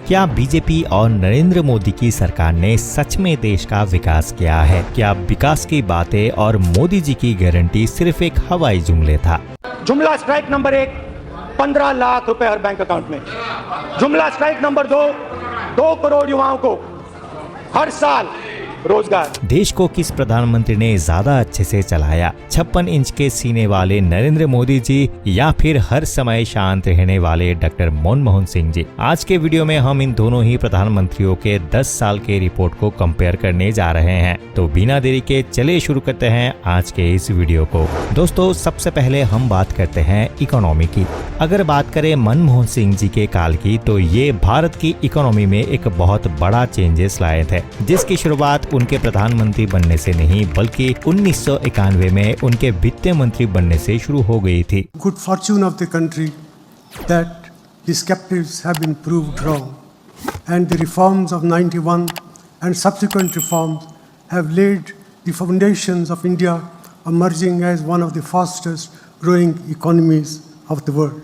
क्या बीजेपी और नरेंद्र मोदी की सरकार ने सच में देश का विकास किया है? क्या विकास की बातें और मोदी जी की गारंटी सिर्फ एक हवाई जुमले था? जुमला स्ट्राइक नंबर 1, 15 लाख रुपए हर बैंक अकाउंट में। जुमला स्ट्राइक नंबर 2 करोड़ युवाओं को हर साल रोजगार। देश को किस प्रधानमंत्री ने ज्यादा अच्छे से चलाया, 56 इंच के सीने वाले नरेंद्र मोदी जी या फिर हर समय शांत रहने वाले डॉक्टर मनमोहन सिंह जी? आज के वीडियो में हम इन दोनों ही प्रधानमंत्रियों के 10 साल के रिपोर्ट को कंपेयर करने जा रहे हैं। तो बिना देरी के चले शुरू करते हैं आज के इस वीडियो को। दोस्तों, सबसे पहले हम बात करते हैं इकोनॉमी की। अगर बात करें मनमोहन सिंह जी के काल की, तो ये भारत की इकोनॉमी में एक बहुत बड़ा चेंजेस लाए थे, जिसकी शुरुआत उनके प्रधानमंत्री बनने से नहीं बल्कि 1991 में उनके वित्त मंत्री बनने से शुरू हो गई थी। Good fortune of the country that the skeptics have been proved wrong, and the reforms of 91 and subsequent reforms have laid the foundations of India emerging as one of the fastest growing economies of the world.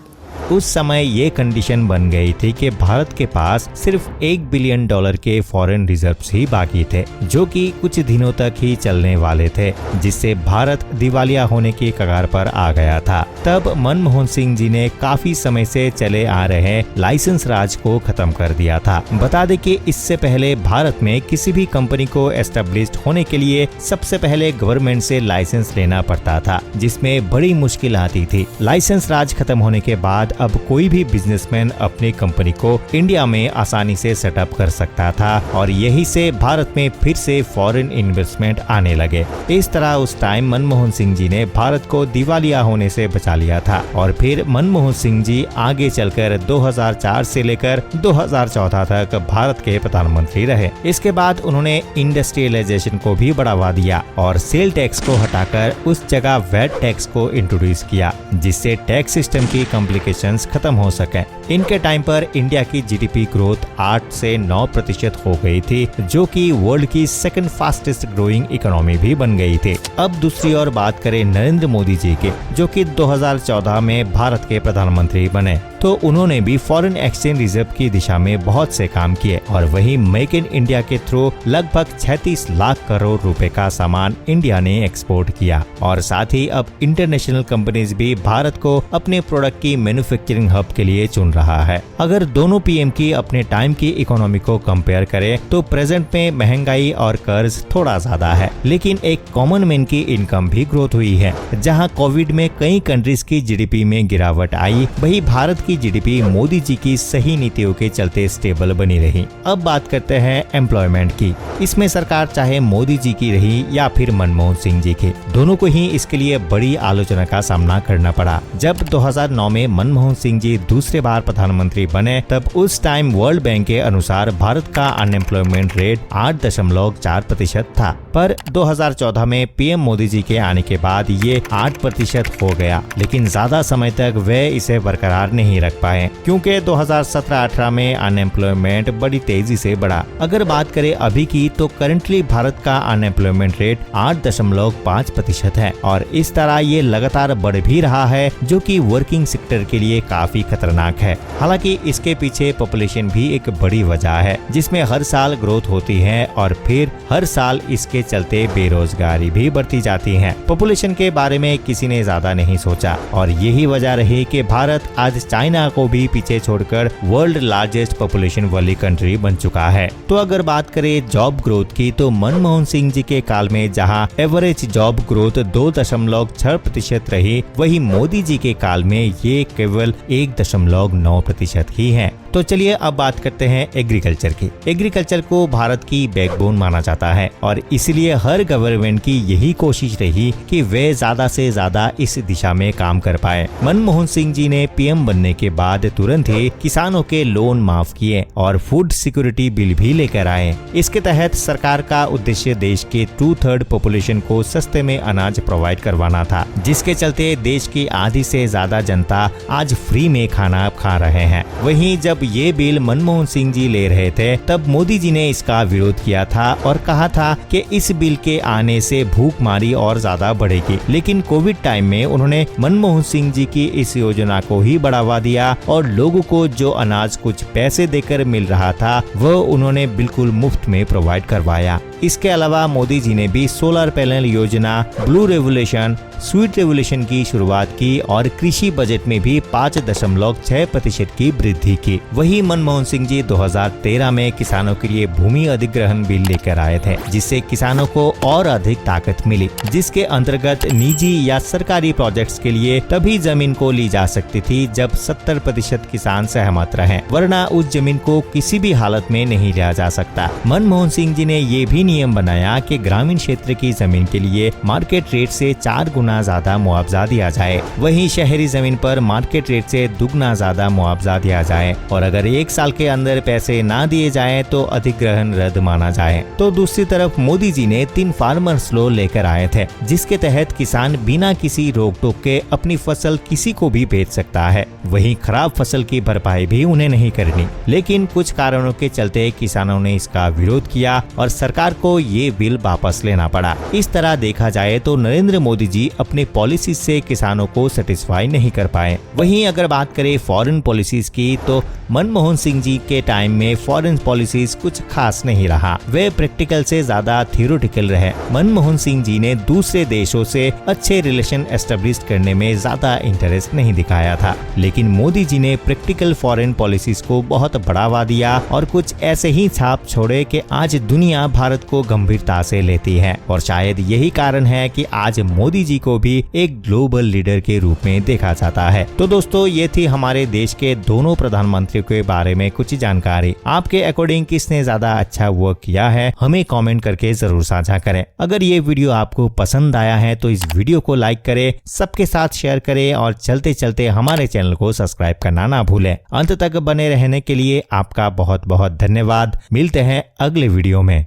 उस समय ये condition बन गई थी कि भारत के पास सिर्फ $1 billion के फॉरेन रिजर्व्स ही बाकी थे, जो कि कुछ दिनों तक ही चलने वाले थे, जिससे भारत दिवालिया होने की कगार पर आ गया था। तब मनमोहन सिंह जी ने काफी समय से चले आ रहे लाइसेंस राज को खत्म कर दिया था। बता दें कि इससे पहले भारत में किसी भी कंपनी को एस्टेब्लिश्ड होने के लिए सबसे पहले गवर्नमेंट से लाइसेंस लेना पड़ता था, जिसमें बड़ी मुश्किल आती थी। लाइसेंस राज खत्म होने के बाद अब कोई भी बिजनेसमैन अपनी कंपनी को इंडिया में आसानी से सेटअप कर सकता था और यही से भारत में फिर से फॉरेन इन्वेस्टमेंट आने लगे। इस तरह उस टाइम मनमोहन सिंह जी ने भारत को दिवालिया होने से बचा लिया था और फिर मनमोहन सिंह जी आगे चलकर 2004 से लेकर 2014 तक भारत के प्रधानमंत्री रहे। इसके बाद उन्होंने इंडस्ट्रियलाइजेशन को भी बढ़ावा दिया और सेल टैक्स को हटाकर उस जगह वैट टैक्स को इंट्रोड्यूस किया, जिससे टैक्स सिस्टम की कॉम्प्लिकेशन खत्म हो सके। इनके टाइम पर इंडिया की जीडीपी ग्रोथ 8 से 9% हो गई थी, जो कि वर्ल्ड की सेकंड फास्टेस्ट ग्रोइंग इकोनॉमी भी बन गई थी। अब दूसरी ओर बात करें नरेंद्र मोदी जी के, जो कि 2014 में भारत के प्रधानमंत्री बने, तो उन्होंने भी फॉरेन एक्सचेंज रिजर्व की दिशा में बहुत से काम किए और वही मेक इन इंडिया के थ्रू लगभग 36 लाख करोड़ रुपए का सामान इंडिया ने एक्सपोर्ट किया और साथ ही अब इंटरनेशनल कंपनीज भी भारत को अपने प्रोडक्ट की मैन्युफैक्चरिंग हब के लिए चुन रहा है। अगर दोनों पीएम की अपने टाइम की इकोनॉमी को कंपेयर करें तो प्रेजेंट में महंगाई और कर्ज थोड़ा ज्यादा है, लेकिन एक कॉमन मैन की इनकम भी ग्रोथ हुई है। जहां कोविड में कई कंट्रीज की जीडीपी में गिरावट आई, वही भारत की जीडीपी मोदी जी की सही नीतियों के चलते स्टेबल बनी रही। अब बात करते हैं एम्प्लॉयमेंट की। इसमें सरकार चाहे मोदी जी की रही या फिर मनमोहन सिंह जी की, दोनों को ही इसके लिए बड़ी आलोचना का सामना करना पड़ा। जब 2009 में मनमोहन सिंह जी दूसरे बार प्रधानमंत्री बने, तब उस टाइम वर्ल्ड बैंक के अनुसार भारत का अनएम्प्लॉयमेंट रेट 8.4% था, पर 2014 में पीएम मोदी जी के आने के बाद ये 8% हो गया, लेकिन ज्यादा समय तक वे इसे बरकरार नहीं रख पाए, क्योंकि 2017-18 में अनएम्प्लॉयमेंट बड़ी तेजी से बढ़ा। अगर बात करें अभी की, तो करंटली भारत का अनएम्प्लॉयमेंट रेट 8.5% है और इस तरह ये लगातार बढ़ भी रहा है, जो कि वर्किंग सेक्टर के लिए काफी खतरनाक है। हालांकि इसके पीछे पॉपुलेशन भी एक बड़ी वजह है, जिसमें हर साल ग्रोथ होती है और फिर हर साल इसके चलते बेरोजगारी भी बढ़ती जाती है। पॉपुलेशन के बारे में किसी ने ज्यादा नहीं सोचा और यही वजह रही कि भारत आज चाइना को भी पीछे छोड़कर वर्ल्ड लार्जेस्ट पॉपुलेशन वाली कंट्री बन चुका है। तो अगर बात करें जॉब ग्रोथ की, तो मनमोहन सिंह जी के काल में जहां एवरेज जॉब ग्रोथ 2.6% रही, वही मोदी जी के काल में ये केवल 1.9% ही है। तो चलिए अब बात करते हैं एग्रीकल्चर की। एग्रीकल्चर को भारत की बैकबोन माना जाता है और इसलिए हर गवर्नमेंट की यही कोशिश रही कि वे ज्यादा से ज्यादा इस दिशा में काम कर पाए। मनमोहन सिंह जी ने पीएम बनने के बाद तुरंत ही किसानों के लोन माफ किए और फूड सिक्योरिटी बिल भी लेकर आए। इसके तहत सरकार का उद्देश्य देश के 2/3 पॉपुलेशन को सस्ते में अनाज प्रोवाइड करवाना था, जिसके चलते देश की आधी से ज्यादा जनता आज फ्री में खाना खा रहे हैं। वहीं जब जब ये बिल मनमोहन सिंह जी ले रहे थे तब मोदी जी ने इसका विरोध किया था और कहा था कि इस बिल के आने से भूखमारी और ज्यादा बढ़ेगी। लेकिन कोविड टाइम में उन्होंने मनमोहन सिंह जी की इस योजना को ही बढ़ावा दिया और लोगों को जो अनाज कुछ पैसे देकर मिल रहा था वो उन्होंने बिल्कुल मुफ्त में प्रोवाइड करवाया। इसके अलावा मोदी जी ने भी सोलर पैनल योजना, ब्लू रेवोल्यूशन, स्वीट रेवोल्यूशन की शुरुआत की और कृषि बजट में भी 5.6% की वृद्धि की। वही मनमोहन सिंह जी 2013 में किसानों के लिए भूमि अधिग्रहण बिल लेकर आए थे, जिससे किसानों को और अधिक ताकत मिली, जिसके अंतर्गत निजी या सरकारी प्रोजेक्ट्स के लिए तभी जमीन को ली जा सकती थी जब 70% किसान सहमत रहे, वरना उस जमीन को किसी भी हालत में नहीं लिया जा सकता। मनमोहन सिंह जी ने ये भी नियम बनाया कि ग्रामीण क्षेत्र की जमीन के लिए मार्केट रेट से 4 गुना ज्यादा मुआवजा दिया जाए, वहीं शहरी जमीन पर मार्केट रेट से दुगना ज्यादा मुआवजा दिया जाए और अगर 1 साल के अंदर पैसे ना दिए जाए तो अधिग्रहण रद्द माना जाए। तो दूसरी तरफ मोदी जी ने 3 फार्मर्स लॉ लेकर आए थे, जिसके तहत किसान बिना किसी रोक टोक के अपनी फसल किसी को भी बेच सकता है, वहीं खराब फसल की भरपाई भी उन्हें नहीं करनी। लेकिन कुछ कारणों के चलते किसानों ने इसका विरोध किया और सरकार को ये बिल वापस लेना पड़ा। इस तरह देखा जाए तो नरेंद्र मोदी जी अपने पॉलिसी से किसानों को सेटिस्फाई नहीं कर पाए। वहीं अगर बात करें फॉरेन पॉलिसीज की तो मनमोहन सिंह जी के टाइम में फॉरेन पॉलिसीज कुछ खास नहीं रहा, वे प्रैक्टिकल से ज्यादा थ्योरेटिकल रहे। मनमोहन सिंह जी ने दूसरे देशों से अच्छे रिलेशन एस्टेब्लिश करने में ज्यादा इंटरेस्ट नहीं दिखाया था, लेकिन मोदी जी ने प्रैक्टिकल फॉरेन पॉलिसीज को बहुत बढ़ावा दिया और कुछ ऐसे ही छाप छोड़े कि आज दुनिया भारत को गंभीरता से लेती है और शायद यही कारण है कि आज मोदी जी को भी एक ग्लोबल लीडर के रूप में देखा जाता है। तो दोस्तों, ये थी हमारे देश के दोनों प्रधानमंत्रियों के बारे में कुछ जानकारी। आपके अकॉर्डिंग किसने ज्यादा अच्छा वर्क किया है हमें कमेंट करके जरूर साझा करें। अगर ये वीडियो आपको पसंद आया है तो इस वीडियो को लाइक करें, सबके साथ शेयर करें और चलते चलते हमारे चैनल को सब्सक्राइब करना ना भूलें। अंत तक बने रहने के लिए आपका बहुत बहुत धन्यवाद। मिलते हैं अगले वीडियो में।